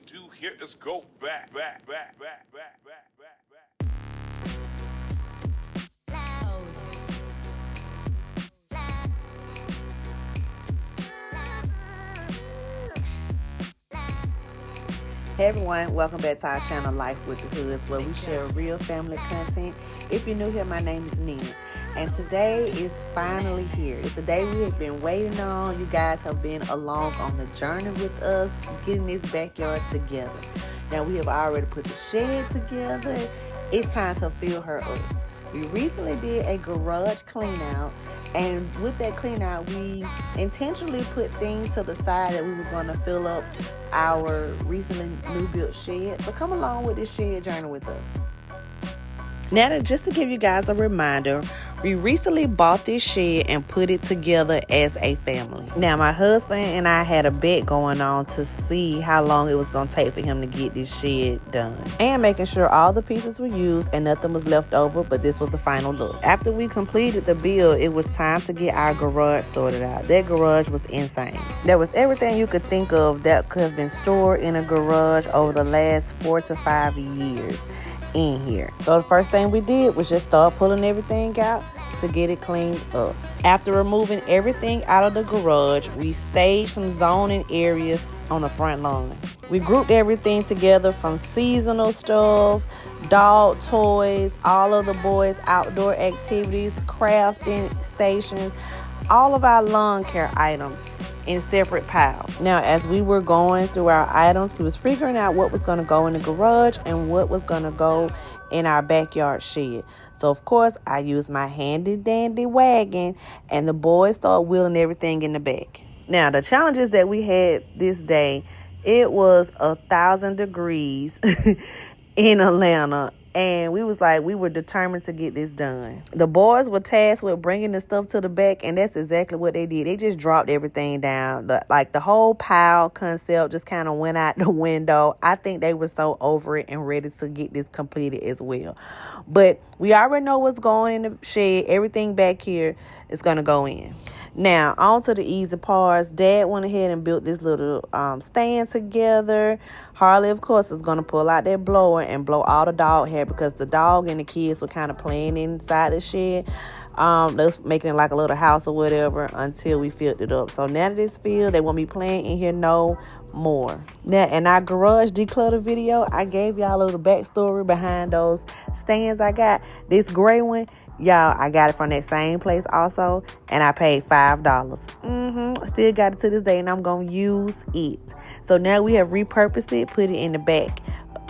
do here is go back. Hey everyone, welcome back to our channel Life with the Hoods, where we share real family content. If you're new here, my name is Nina, and today is finally here. It's the day we have been waiting on. You guys have been along on the journey with us, getting this backyard together. Now we have already put the shed together. It's time to fill her up. We recently did a garage clean out, and with that clean out, we intentionally put things to the side that we were going to fill up our recently new built shed. So come along with this shed journey with us. Now, just to give you guys a reminder, we recently bought this shed and put it together as a family. Now, my husband and I had a bet going on to see how long it was going to take for him to get this shed done, and making sure all the pieces were used and nothing was left over, but this was the final look. After we completed the build, it was time to get our garage sorted out. That garage was insane. There was everything you could think of that could have been stored in a garage over the last 4 to 5 years in here. So the first thing we did was just start pulling everything out to get it cleaned up. After removing everything out of the garage, we staged some zoning areas on the front lawn. We grouped everything together, from seasonal stuff, dog toys, all of the boys' outdoor activities, crafting stations, all of our lawn care items in separate piles. Now, as we were going through our items, we was figuring out what was going to go in the garage and what was going to go in our backyard shed. So of course, I used my handy dandy wagon, and the boys started wheeling everything in the back. Now, the challenges that we had this day, it was 1,000 degrees in Atlanta, and we were determined to get this done. The boys were tasked with bringing the stuff to the back, and that's exactly what they did. They just dropped everything down. The whole pile concept just kind of went out the window. I think they were so over it and ready to get this completed as well. But we already know what's going in the shed. Everything back here is going to go in. Now, on to the easy parts. Dad went ahead and built this little stand together. Harley, of course, is going to pull out that blower and blow all the dog hair, because the dog and the kids were kind of playing inside the shed. They was making it like a little house or whatever until we filled it up. So now that it's filled, they won't be playing in here no more. Now, in our garage declutter video, I gave y'all a little backstory behind those stands I got. This gray one, y'all, I got it from that same place also, and I paid $5. Still got it to this day, and I'm going to use it. So now we have repurposed it, put it in the back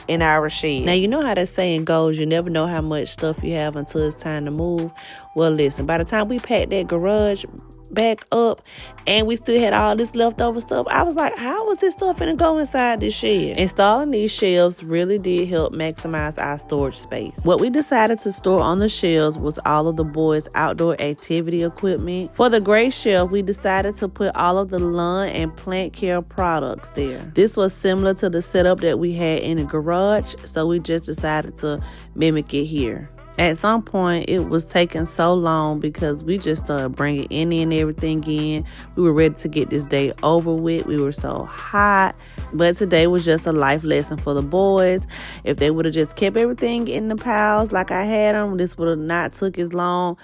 in our shed. Now, you know how that saying goes, you never know how much stuff you have until it's time to move. Well, listen, by the time we packed that garage back up and we still had all this leftover stuff, I was like, how was this stuff gonna go inside this shed? Installing these shelves really did help maximize our storage space. What we decided to store on the shelves was all of the boys' outdoor activity equipment. For the gray shelf, we decided to put all of the lawn and plant care products there. This was similar to the setup that we had in the garage, so we just decided to mimic it here. At some point, it was taking so long because we just started bringing any and everything in. We were ready to get this day over with. We were so hot. But today was just a life lesson for the boys. If they would have just kept everything in the piles like I had them, this would have not took as long.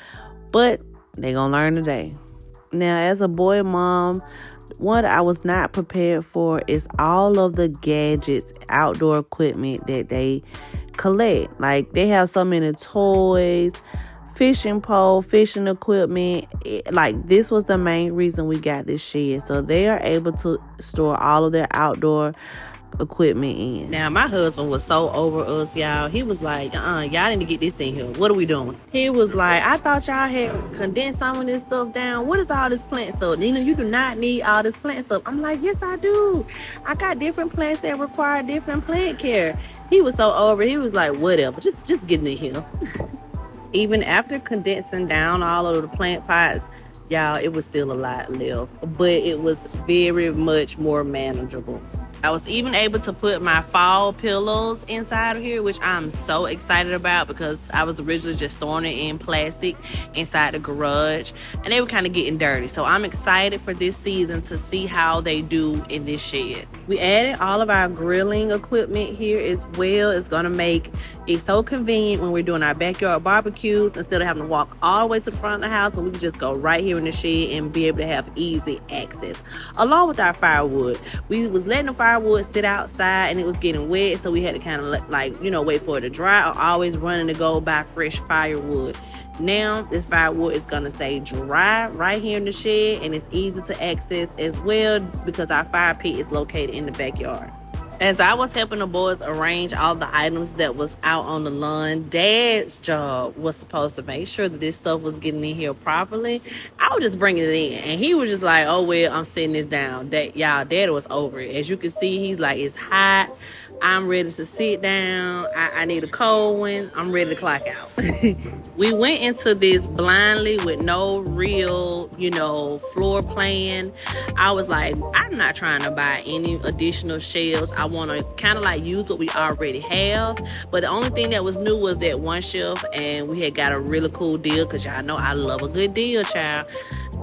But they gonna learn today. Now, as a boy mom, what I was not prepared for is all of the gadgets, outdoor equipment that they collect. Like, they have so many toys, fishing pole, fishing equipment. This was the main reason we got this shed. So they are able to store all of their outdoor equipment in. Now, my husband was so over us, y'all. He was like, y'all need to get this in here. What are we doing? He was like, I thought y'all had condensed some of this stuff down. What is all this plant stuff? Nina, you do not need all this plant stuff. I'm like, yes, I do. I got different plants that require different plant care. He was so over. He was like, whatever, just get in here. Even after condensing down all of the plant pots, y'all, it was still a lot left, but it was very much more manageable. I was even able to put my fall pillows inside of here, which I'm so excited about because I was originally just storing it in plastic inside the garage and they were kind of getting dirty. So I'm excited for this season to see how they do in this shed. We added all of our grilling equipment here as well. It's going to make it so convenient when we're doing our backyard barbecues instead of having to walk all the way to the front of the house, and we can just go right here in the shed and be able to have easy access. Along with our firewood, we was letting the firewood sit outside and it was getting wet, so we had to kind of wait for it to dry, or always running to go buy fresh firewood. Now this firewood is going to stay dry right here in the shed, and it's easy to access as well because our fire pit is located in the backyard. As I was helping the boys arrange all the items that was out on the lawn, Dad's job was supposed to make sure that this stuff was getting in here properly. I was just bringing it in, and he was just like, oh, well, I'm setting this down. Dad was over it. As you can see, he's like, it's hot. I'm ready to sit down. I need a cold one. I'm ready to clock out. We went into this blindly with no real, floor plan. I was like, I'm not trying to buy any additional shelves. I want to kind of use what we already have. But the only thing that was new was that one shelf, and we had got a really cool deal because y'all know I love a good deal, child.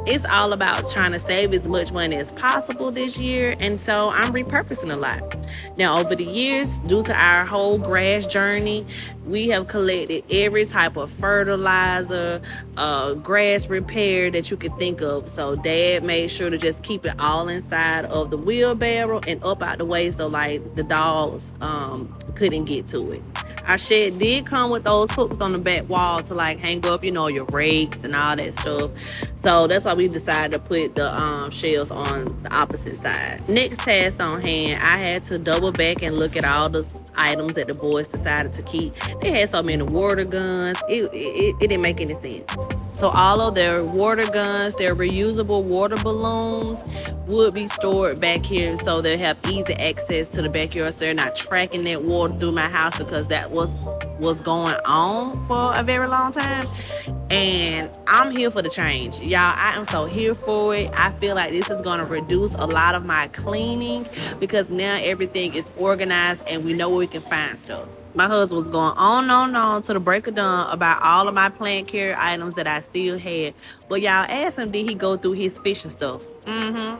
It's all about trying to save as much money as possible this year, and so I'm repurposing a lot. Now, over the years, due to our whole grass journey, we have collected every type of fertilizer, grass repair that you could think of. So Dad made sure to just keep it all inside of the wheelbarrow and up out the way so the dogs couldn't get to it. Our shed did come with those hooks on the back wall to hang up, your rakes and all that stuff. So that's why we decided to put the shelves on the opposite side. Next task on hand, I had to double back and look at all the items that the boys decided to keep. They had so many water guns. It didn't make any sense. So all of their water guns, their reusable water balloons would be stored back here so they have easy access to the backyard. So they're not tracking that water through my house because that was going on for a very long time. And I'm here for the change. Y'all, I am so here for it. I feel like this is going to reduce a lot of my cleaning because now everything is organized and we know where we can find stuff. My husband was going on to the break of dawn about all of my plant care items that I still had. But y'all asked him, did he go through his fishing stuff?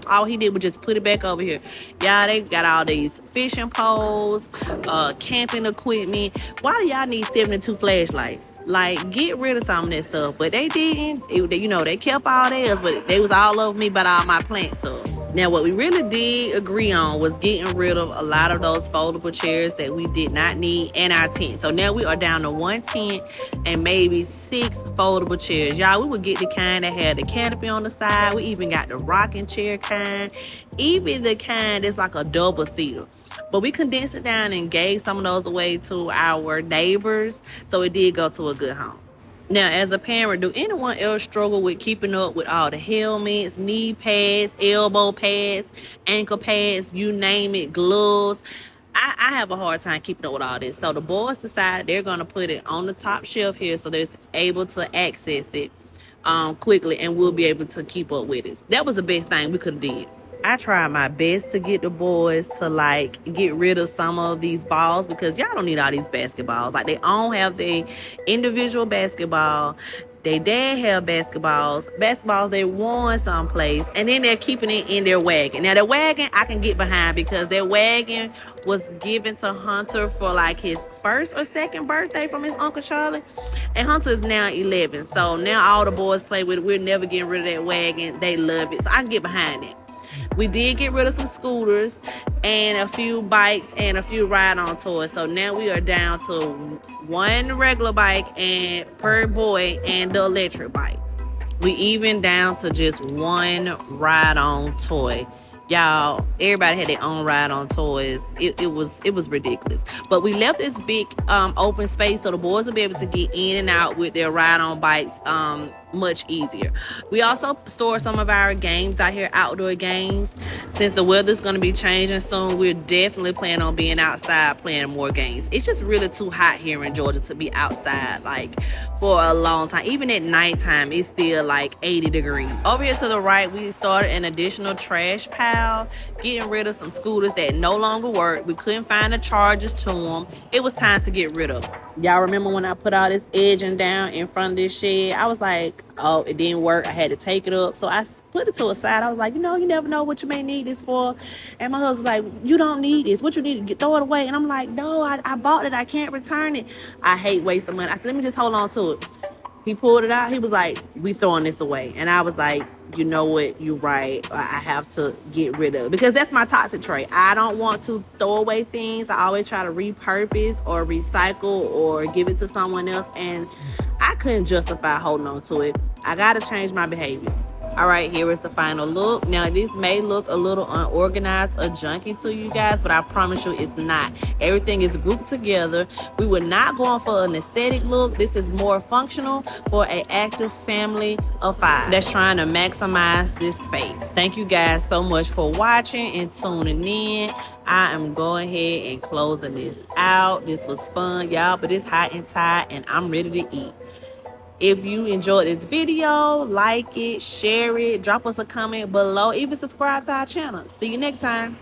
All he did was just put it back over here. Y'all, they got all these fishing poles, camping equipment. Why do y'all need 72 flashlights? Get rid of some of that stuff. But they didn't. They kept all theirs, but they was all over me about all my plant stuff. Now, what we really did agree on was getting rid of a lot of those foldable chairs that we did not need and our tent. So now we are down to one tent and maybe 6 foldable chairs. Y'all, we would get the kind that had the canopy on the side. We even got the rocking chair kind, even the kind that's like a double seater. But we condensed it down and gave some of those away to our neighbors, so it did go to a good home. Now, as a parent, do anyone else struggle with keeping up with all the helmets, knee pads, elbow pads, ankle pads, you name it, gloves? I have a hard time keeping up with all this. So the boys decided they're going to put it on the top shelf here so they're able to access it quickly, and we'll be able to keep up with it. That was the best thing we could have did. I tried my best to get the boys to get rid of some of these balls because y'all don't need all these basketballs. They all have their individual basketball. They dad have basketballs they won someplace, and then they're keeping it in their wagon. Now the wagon I can get behind because their wagon was given to Hunter for his first or second birthday from his Uncle Charlie, and Hunter is now 11. So now all the boys play with it. We're never getting rid of that wagon. They love it, so I can get behind it. We did get rid of some scooters and a few bikes and a few ride-on toys. So now we are down to one regular bike and per boy and the electric bikes. We even down to just one ride-on toy. Y'all, everybody had their own ride-on toys. It was ridiculous. But we left this big open space so the boys will be able to get in and out with their ride-on bikes much easier. We also store some of our games out here, outdoor games. Since the weather's going to be changing soon, we're definitely planning on being outside playing more games. It's just really too hot here in Georgia to be outside like for a long time. Even at nighttime, it's still like 80 degrees. Over here to the right, we started an additional trash pile, getting rid of some scooters that no longer work. We couldn't find the chargers to them. It was time to get rid of them. Y'all remember when I put all this edging down in front of this shed? I was like, oh, it didn't work. I had to take it up. So I put it to a side. I was like, you never know what you may need this for. And my husband's like, you don't need this. What you need to throw it away. And I'm like, no, I bought it. I can't return it. I hate wasting money. I said, let me just hold on to it. He pulled it out. He was like, we throwing this away. And I was like, you know what? You're right. I have to get rid of it. Because that's my toxic trait. I don't want to throw away things. I always try to repurpose or recycle or give it to someone else. And I couldn't justify holding on to it. I got to change my behavior. All right, here is the final look. Now, this may look a little unorganized or junky to you guys, but I promise you it's not. Everything is grouped together. We were not going for an aesthetic look. This is more functional for an active family of 5 that's trying to maximize this space. Thank you guys so much for watching and tuning in. I am going ahead and closing this out. This was fun, y'all, but it's hot and tight, and I'm ready to eat. If you enjoyed this video, like it, share it, drop us a comment below, even subscribe to our channel. See you next time.